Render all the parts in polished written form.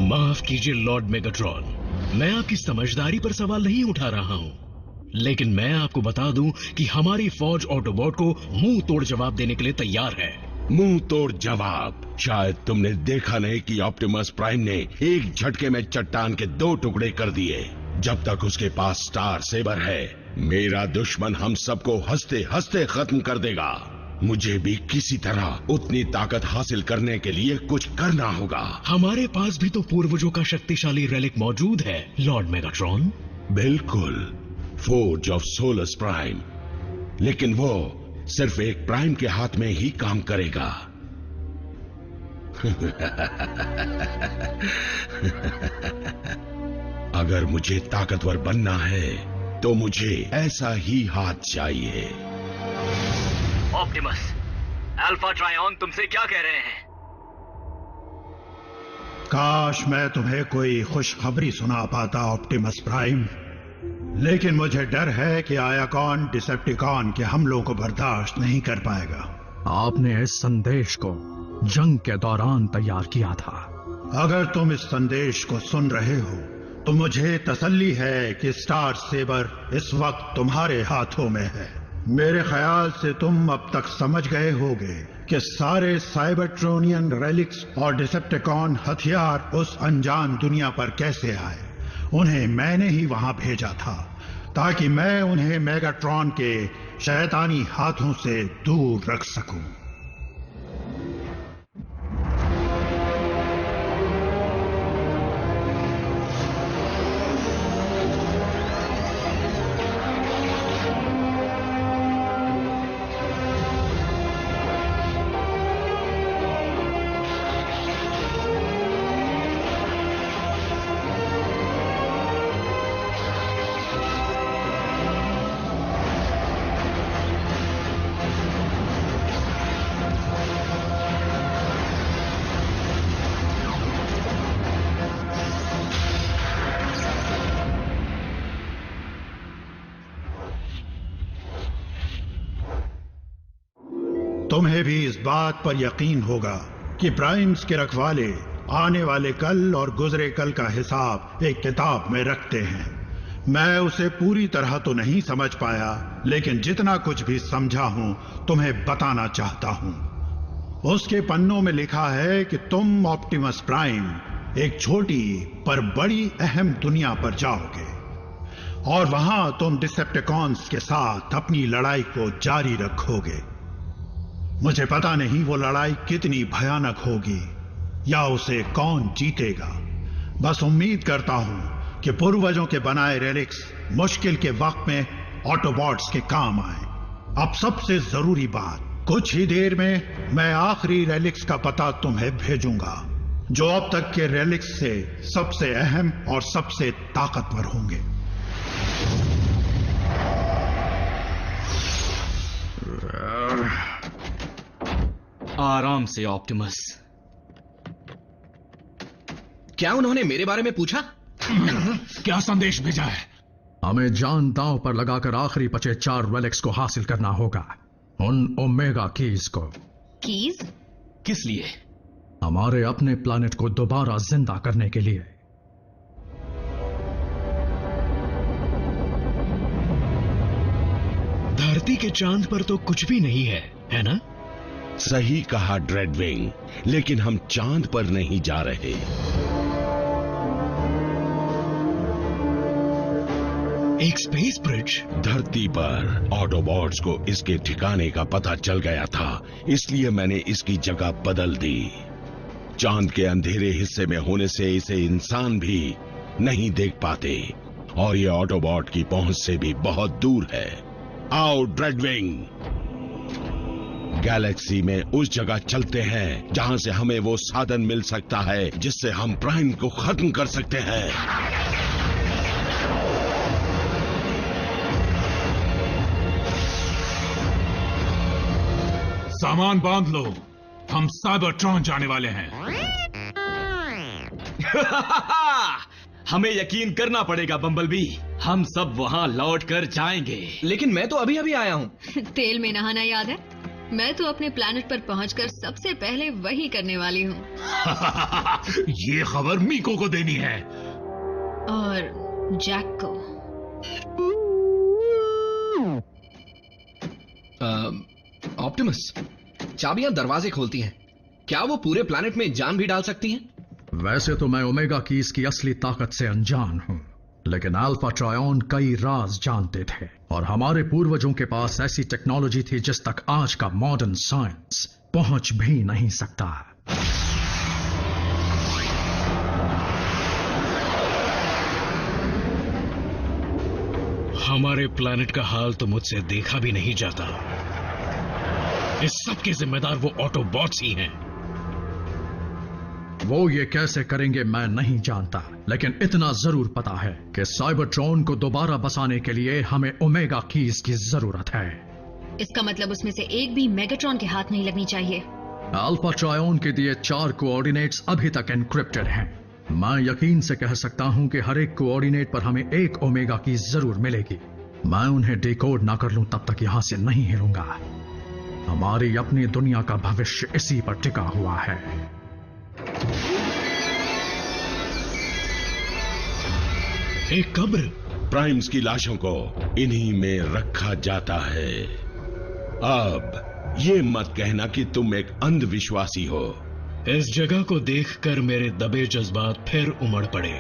माफ कीजिए Lord Megatron, मैं आपकी समझदारी पर सवाल नहीं उठा रहा हूं, लेकिन मैं आपको बता दूं कि हमारी फौज ऑटोबॉट को मुंह तोड़ जवाब देने के लिए तैयार है। मुंह तोड़ जवाब? शायद तुमने देखा नहीं कि ऑप्टिमस प्राइम ने एक झटके में चट्टान के 2 टुकड़े कर दिए। जब तक उसके पास स्टार सेबर है, मेरा दुश्मन हम सबको हंसते हंसते खत्म कर देगा। मुझे भी किसी तरह उतनी ताकत हासिल करने के लिए कुछ करना होगा। हमारे पास भी तो पूर्वजों का शक्तिशाली रेलिक मौजूद है लॉर्ड मेगाट्रॉन। बिल्कुल, फोर्ज ऑफ सोलस प्राइम, लेकिन वो सिर्फ एक प्राइम के हाथ में ही काम करेगा। अगर मुझे ताकतवर बनना है तो मुझे ऐसा ही हाथ चाहिए। ऑप्टिमस, अल्फा ट्रायन तुमसे क्या कह रहे हैं? काश मैं तुम्हें कोई खुशखबरी सुना पाता ऑप्टिमस प्राइम, लेकिन मुझे डर है कि आयाकॉन डिसेप्टिकॉन के हमलों को बर्दाश्त नहीं कर पाएगा। आपने इस संदेश को जंग के दौरान तैयार किया था। अगर तुम इस संदेश को सुन रहे हो तो मुझे तसल्ली है कि स्टार सेबर इस वक्त तुम्हारे हाथों में है। मेरे ख्याल से तुम अब तक समझ गए होगे कि सारे साइबरट्रोनियन रेलिक्स और डिसेप्टिकॉन हथियार उस अनजान दुनिया पर कैसे आए। उन्हें मैंने ही वहां भेजा था ताकि मैं उन्हें मेगाट्रॉन के शैतानी हाथों से दूर रख सकूं। तुम्हें भी इस बात पर यकीन होगा कि प्राइम्स के रखवाले आने वाले कल और गुजरे कल का हिसाब एक किताब में रखते हैं। मैं उसे पूरी तरह तो नहीं समझ पाया, लेकिन जितना कुछ भी समझा हूं तुम्हें बताना चाहता हूं। उसके पन्नों में लिखा है कि तुम ऑप्टिमस प्राइम एक छोटी पर बड़ी अहम दुनिया पर जाओगे और वहां तुम डिसेप्टिकॉन्स के साथ अपनी लड़ाई को जारी रखोगे। मुझे पता नहीं वो लड़ाई कितनी भयानक होगी या उसे कौन जीतेगा। बस उम्मीद करता हूं कि पूर्वजों के बनाए रेलिक्स मुश्किल के वक्त में ऑटोबॉट्स के काम आए। अब सबसे जरूरी बात, कुछ ही देर में मैं आखिरी रेलिक्स का पता तुम्हें भेजूंगा जो अब तक के रेलिक्स से सबसे अहम और सबसे ताकतवर होंगे। आराम से ऑप्टिमस। क्या उन्होंने मेरे बारे में पूछा? क्या संदेश भेजा है? हमें जान दांव पर लगाकर आखिरी बचे 4 रेलिक्स को हासिल करना होगा, उन ओमेगा कीज को। कीज? किस लिए? हमारे अपने प्लैनेट को दोबारा जिंदा करने के लिए। धरती के चांद पर तो कुछ भी नहीं है ना? सही कहा ड्रेडविंग, लेकिन हम चांद पर नहीं जा रहे। एक स्पेस ब्रिज? धरती पर ऑटोबॉट्स को इसके ठिकाने का पता चल गया था, इसलिए मैंने इसकी जगह बदल दी। चांद के अंधेरे हिस्से में होने से इसे इंसान भी नहीं देख पाते और ये ऑटोबॉट की पहुंच से भी बहुत दूर है। आओ ड्रेडविंग, गैलेक्सी में उस जगह चलते हैं जहां से हमें वो साधन मिल सकता है जिससे हम प्राइम को खत्म कर सकते हैं। सामान बांध लो, हम साइबरट्रॉन जाने वाले हैं। हमें यकीन करना पड़ेगा बम्बलबी, हम सब वहां लौट कर जाएंगे। लेकिन मैं तो अभी अभी आया हूं। तेल में नहाना याद है? मैं तो अपने प्लैनेट पर पहुंचकर सबसे पहले वही करने वाली हूँ। ये खबर मीको को देनी है और जैक को। ऑप्टिमस, चाबियां दरवाजे खोलती हैं, क्या वो पूरे प्लैनेट में जान भी डाल सकती हैं? वैसे तो मैं ओमेगा कीज की असली ताकत से अनजान हूं, लेकिन अल्फा ट्रायन कई राज जानते थे और हमारे पूर्वजों के पास ऐसी टेक्नोलॉजी थी जिस तक आज का मॉडर्न साइंस पहुंच भी नहीं सकता। हमारे प्लैनेट का हाल तो मुझसे देखा भी नहीं जाता। इस सब के जिम्मेदार वो ऑटोबॉट्स ही हैं। वो ये कैसे करेंगे मैं नहीं जानता, लेकिन इतना जरूर पता है कि साइबरट्रॉन को दोबारा बसाने के लिए हमें ओमेगा कीज की जरूरत है। इसका मतलब उसमें से एक भी मेगाट्रॉन के हाथ नहीं लगनी चाहिए। अल्फा ट्रायन के दिए 4 कोऑर्डिनेट्स अभी तक एनक्रिप्टेड हैं। मैं यकीन से कह सकता हूं कि हर एक कोऑर्डिनेट पर हमें एक ओमेगा की जरूर मिलेगी। मैं उन्हें डिकोड ना कर लूं तब तक यहां से नहीं हिलूंगा। हमारी अपनी दुनिया का भविष्य इसी पर टिका हुआ है। एक कब्र। प्राइम्स की लाशों को इन्हीं में रखा जाता है। अब ये मत कहना कि तुम एक अंधविश्वासी हो। इस जगह को देखकर मेरे दबे जज्बात फिर उमड़ पड़े।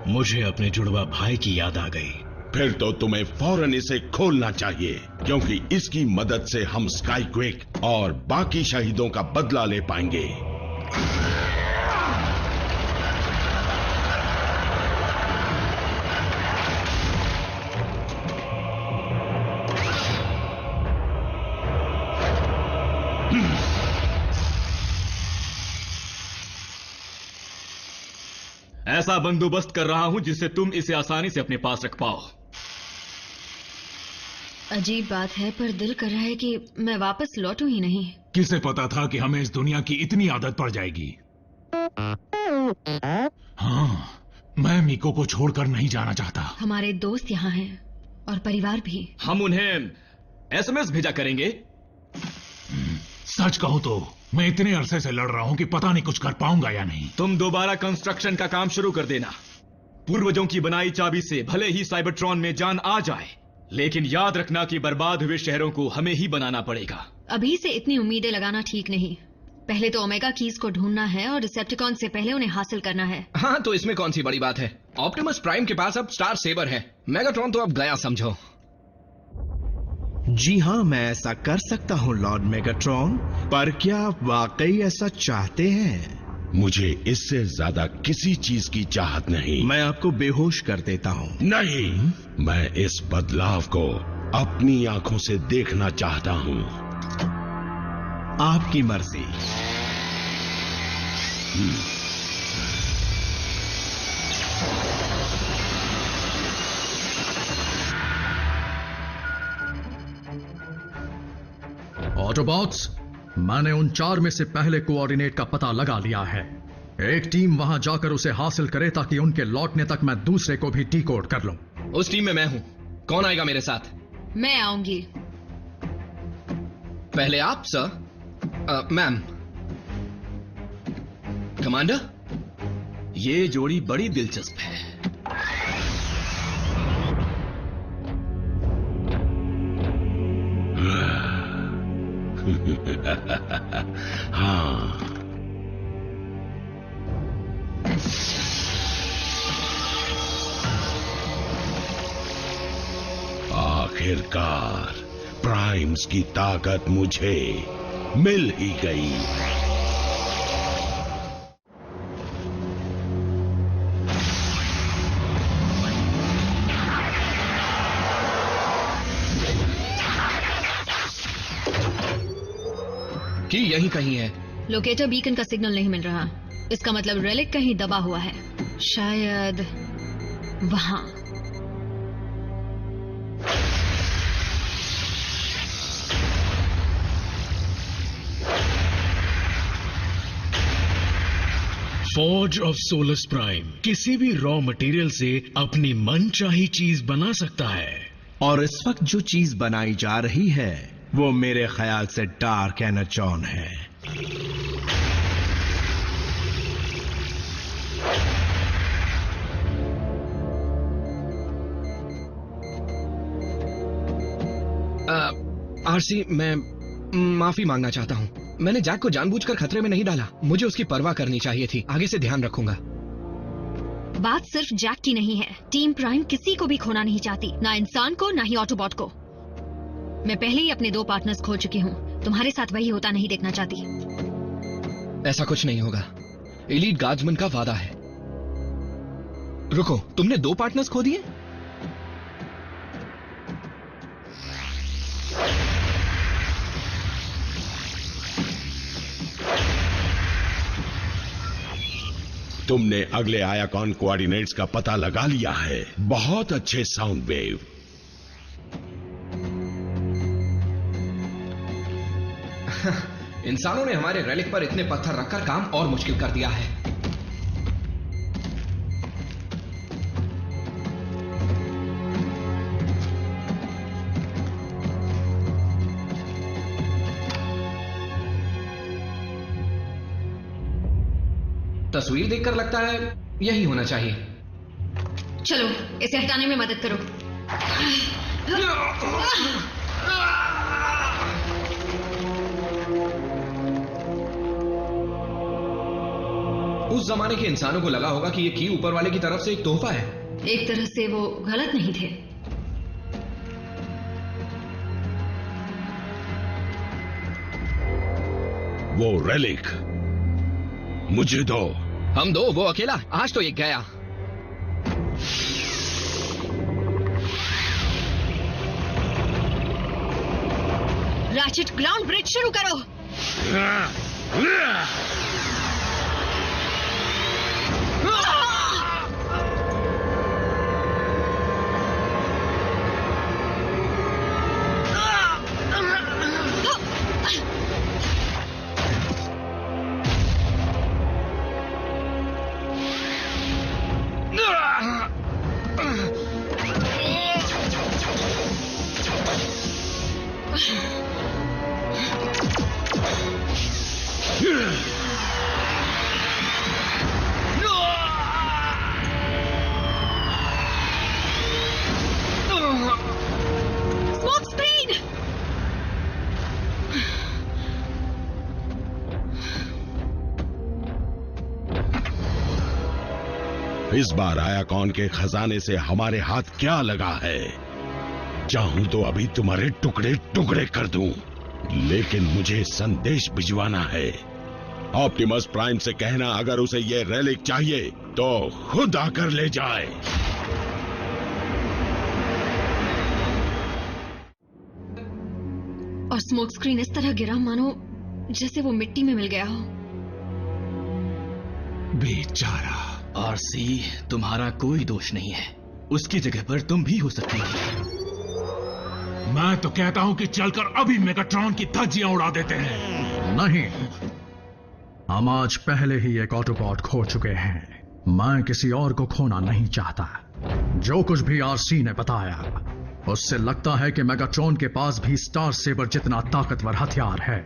मुझे अपने जुड़वा भाई की याद आ गई। फिर तो तुम्हें फौरन इसे खोलना चाहिए, क्योंकि इसकी मदद से हम स्काईक्वेक और बाकी शहीदों का बदला ले पाएंगे। ऐसा बंदोबस्त कर रहा हूं जिससे तुम इसे आसानी से अपने पास रख पाओ। अजीब बात है, पर दिल कर रहा है कि मैं वापस लौटूं ही नहीं। किसे पता था कि हमें इस दुनिया की इतनी आदत पड़ जाएगी। हाँ, मैं मीको को छोड़कर नहीं जाना चाहता। हमारे दोस्त यहाँ हैं और परिवार भी। हम उन्हें एसएमएस भेजा करेंगे। सच कहूं तो मैं इतने अरसे से लड़ रहा हूं कि पता नहीं कुछ कर पाऊंगा या नहीं। तुम दोबारा कंस्ट्रक्शन का काम शुरू कर देना। पूर्वजों की बनाई चाबी से भले ही साइबरट्रॉन में जान आ जाए, लेकिन याद रखना कि बर्बाद हुए शहरों को हमें ही बनाना पड़ेगा। अभी से इतनी उम्मीदें लगाना ठीक नहीं। पहले तो ओमेगा कीज को ढूंढना है और डिसेप्टिकॉन से पहले उन्हें हासिल करना है। हाँ, तो इसमें कौन सी बड़ी बात है। ऑप्टिमस प्राइम के पास अब स्टार सेबर है। मेगाट्रॉन तो अब गया समझो। जी हाँ, मैं ऐसा कर सकता हूँ लॉर्ड मेगाट्रॉन, पर क्या आप वाकई ऐसा चाहते हैं? मुझे इससे ज्यादा किसी चीज की चाहत नहीं। मैं आपको बेहोश कर देता हूँ। नहीं, मैं इस बदलाव को अपनी आंखों से देखना चाहता हूँ। आपकी मर्जी। ऑटोबॉट्स, मैंने उन 4 में से पहले कोऑर्डिनेट का पता लगा लिया है। एक टीम वहां जाकर उसे हासिल करे ताकि उनके लौटने तक मैं दूसरे को भी डिकोड कर लूं। उस टीम में मैं हूं। कौन आएगा मेरे साथ? मैं आऊंगी। पहले आप सर। मैम। कमांडर, ये जोड़ी बड़ी दिलचस्प है। हाँ, आखिरकार प्राइम्स की ताकत मुझे मिल ही गई। कि यही कहीं है। लोकेटर बीकन का सिग्नल नहीं मिल रहा। इसका मतलब रेलिक कहीं दबा हुआ है, शायद वहां। फॉर्ज ऑफ सोलस प्राइम किसी भी रॉ मटेरियल से अपनी मनचाही चीज बना सकता है। और इस वक्त जो चीज बनाई जा रही है वो मेरे ख्याल से डार्क एनर्जॉन है। आरसी, मैं माफी मांगना चाहता हूँ। मैंने जैक को जानबूझकर खतरे में नहीं डाला। मुझे उसकी परवाह करनी चाहिए थी। आगे से ध्यान रखूंगा। बात सिर्फ जैक की नहीं है। टीम प्राइम किसी को भी खोना नहीं चाहती, ना इंसान को ना ही ऑटोबॉट को। मैं पहले ही अपने 2 पार्टनर्स खो चुकी हूँ। तुम्हारे साथ वही होता नहीं देखना चाहती। ऐसा कुछ नहीं होगा। एलीट गार्ड्समैन का वादा है। रुको, तुमने 2 पार्टनर्स खो दिए? तुमने अगले आयाकॉन कोऑर्डिनेट्स का पता लगा लिया है। बहुत अच्छे साउंड वेव। इंसानों ने हमारे रेलिक पर इतने पत्थर रखकर काम और मुश्किल कर दिया है। तस्वीर देखकर लगता है यही होना चाहिए। चलो इसे हटाने में मदद करो। उस जमाने के इंसानों को लगा होगा कि ये की ऊपर वाले की तरफ से एक तोहफा है। एक तरह से वो गलत नहीं थे। वो रेलिक मुझे दो। हम दो, वो अकेला। आज तो एक गया। रैचेट, ग्राउंड ब्रेक शुरू करो। इस बार आयाकॉन के खजाने से हमारे हाथ क्या लगा है। चाहूं तो अभी तुम्हारे टुकड़े टुकड़े कर दूं, लेकिन मुझे संदेश भिजवाना है। ऑप्टिमस प्राइम से कहना अगर उसे ये रेलिक चाहिए तो खुद आकर ले जाए। और स्मोक स्क्रीन इस तरह गिरा मानो जैसे वो मिट्टी में मिल गया हो। बेचारा। आरसी, तुम्हारा कोई दोष नहीं है। उसकी जगह पर तुम भी हो सकती थी। मैं तो कहता हूं कि चलकर अभी मेगाट्रॉन की धज्जियां उड़ा देते हैं। नहीं, हम आज पहले ही एक ऑटोबॉट खो चुके हैं। मैं किसी और को खोना नहीं चाहता। जो कुछ भी आरसी ने बताया उससे लगता है कि मेगाट्रॉन के पास भी स्टार सेबर जितना ताकतवर हथियार है,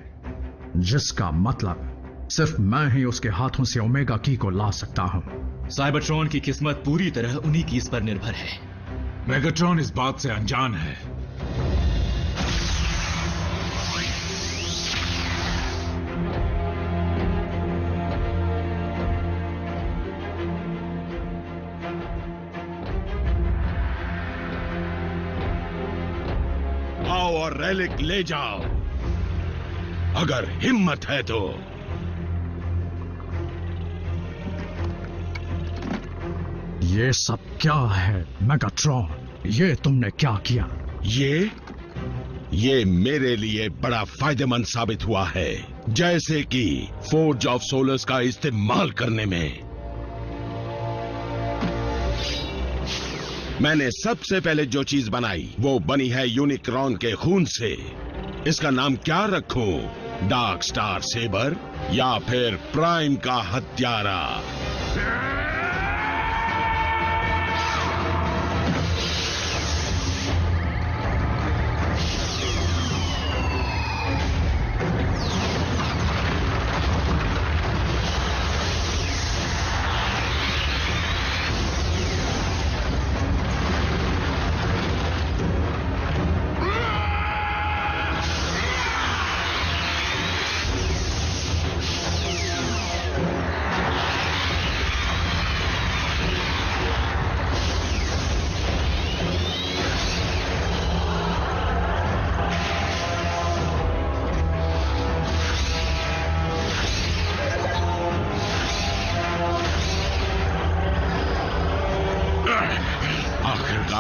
जिसका मतलब सिर्फ मैं ही उसके हाथों से ओमेगा की को ला सकता हूं। साइबरट्रॉन की किस्मत पूरी तरह उन्हीं की इस पर निर्भर है। मेगाट्रॉन इस बात से अनजान है। आओ और रेलिक ले जाओ, अगर हिम्मत है तो। ये सब क्या है मेगाट्रॉन? ये तुमने क्या किया? ये मेरे लिए बड़ा फायदेमंद साबित हुआ है, जैसे कि फोर्ज ऑफ सोलर्स का इस्तेमाल करने में। मैंने सबसे पहले जो चीज बनाई वो बनी है यूनिक्रॉन के खून से। इसका नाम क्या रखूं? डार्क स्टार सेबर या फिर प्राइम का हत्यारा?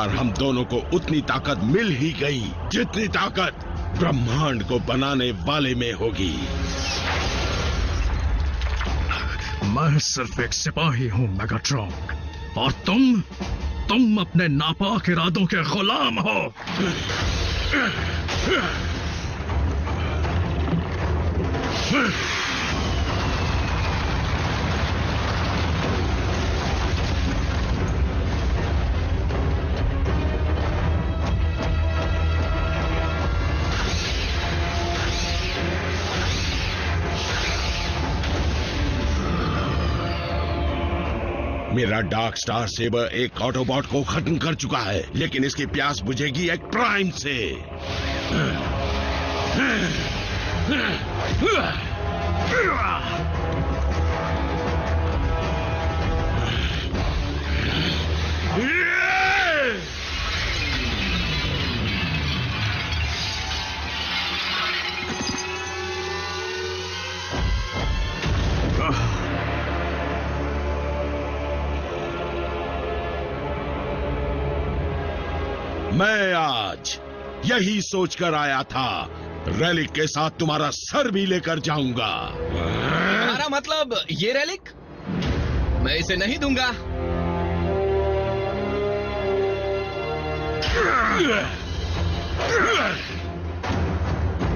बार हम दोनों को उतनी ताकत मिल ही गई जितनी ताकत ब्रह्मांड को बनाने वाले में होगी। मैं सिर्फ एक सिपाही हूं मेगाट्रॉन, और तुम अपने नापाक इरादों के गुलाम हो। मेरा डार्क स्टार सेबर एक ऑटोबॉट को खत्म कर चुका है, लेकिन इसकी प्यास बुझेगी एक प्राइम से। मैं आज यही सोचकर आया था, रेलिक के साथ तुम्हारा सर भी लेकर जाऊंगा। तुम्हारा मतलब ये रेलिक? मैं इसे नहीं दूंगा।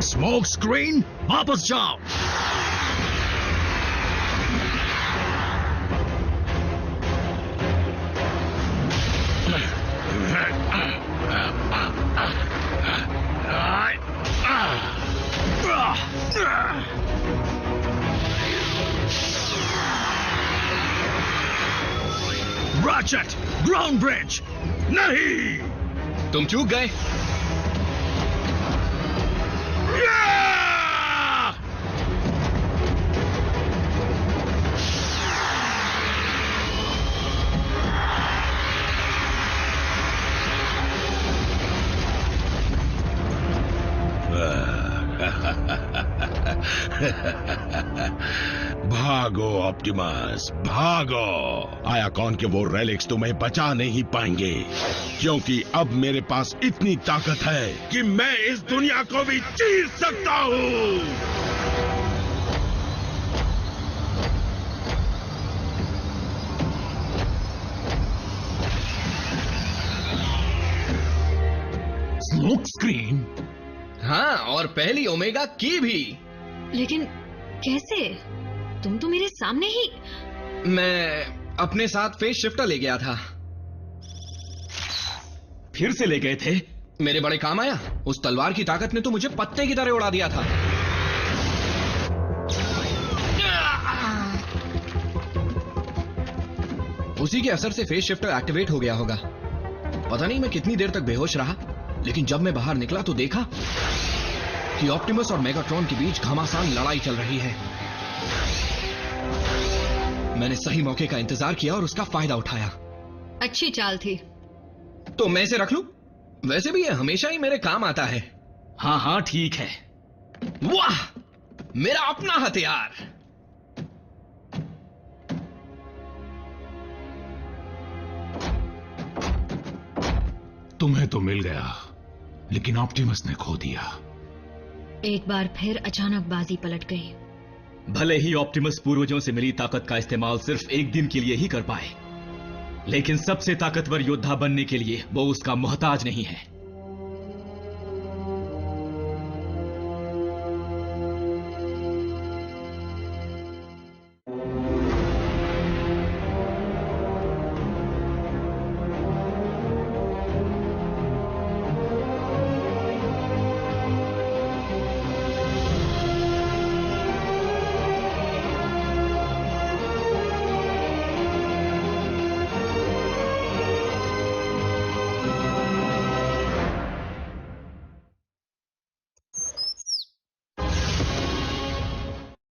स्मोक स्क्रीन, वापस जाओ। Ratchet, ground bridge. नहीं, तुम चूक गए। भागो ऑप्टिमस, भागो। आयाकॉन के वो रेलिक्स तुम्हें बचा नहीं पाएंगे, क्योंकि अब मेरे पास इतनी ताकत है कि मैं इस दुनिया को भी चीर सकता हूँ। Smoke screen? हाँ, और पहली ओमेगा की भी। लेकिन कैसे? तुम तो मेरे सामने ही। मैं अपने साथ फेस शिफ्टर ले गया था। फिर से ले गए थे? मेरे बड़े काम आया। उस तलवार की ताकत ने तो मुझे पत्ते की तरह उड़ा दिया था। उसी के असर से फेस शिफ्टर एक्टिवेट हो गया होगा। पता नहीं मैं कितनी देर तक बेहोश रहा, लेकिन जब मैं बाहर निकला तो देखा कि ऑप्टिमस और मेगाट्रॉन के बीच घमासान लड़ाई चल रही है। मैंने सही मौके का इंतजार किया और उसका फायदा उठाया। अच्छी चाल थी। तो मैं इसे रख लूं? वैसे भी ये हमेशा ही मेरे काम आता है। हाँ हाँ ठीक है। वाह, मेरा अपना हथियार। तुम्हें तो मिल गया, लेकिन ऑप्टिमस ने खो दिया। एक बार फिर अचानक बाजी पलट गई। भले ही ऑप्टिमस पूर्वजों से मिली ताकत का इस्तेमाल सिर्फ एक दिन के लिए ही कर पाए, लेकिन सबसे ताकतवर योद्धा बनने के लिए वो उसका मोहताज नहीं है।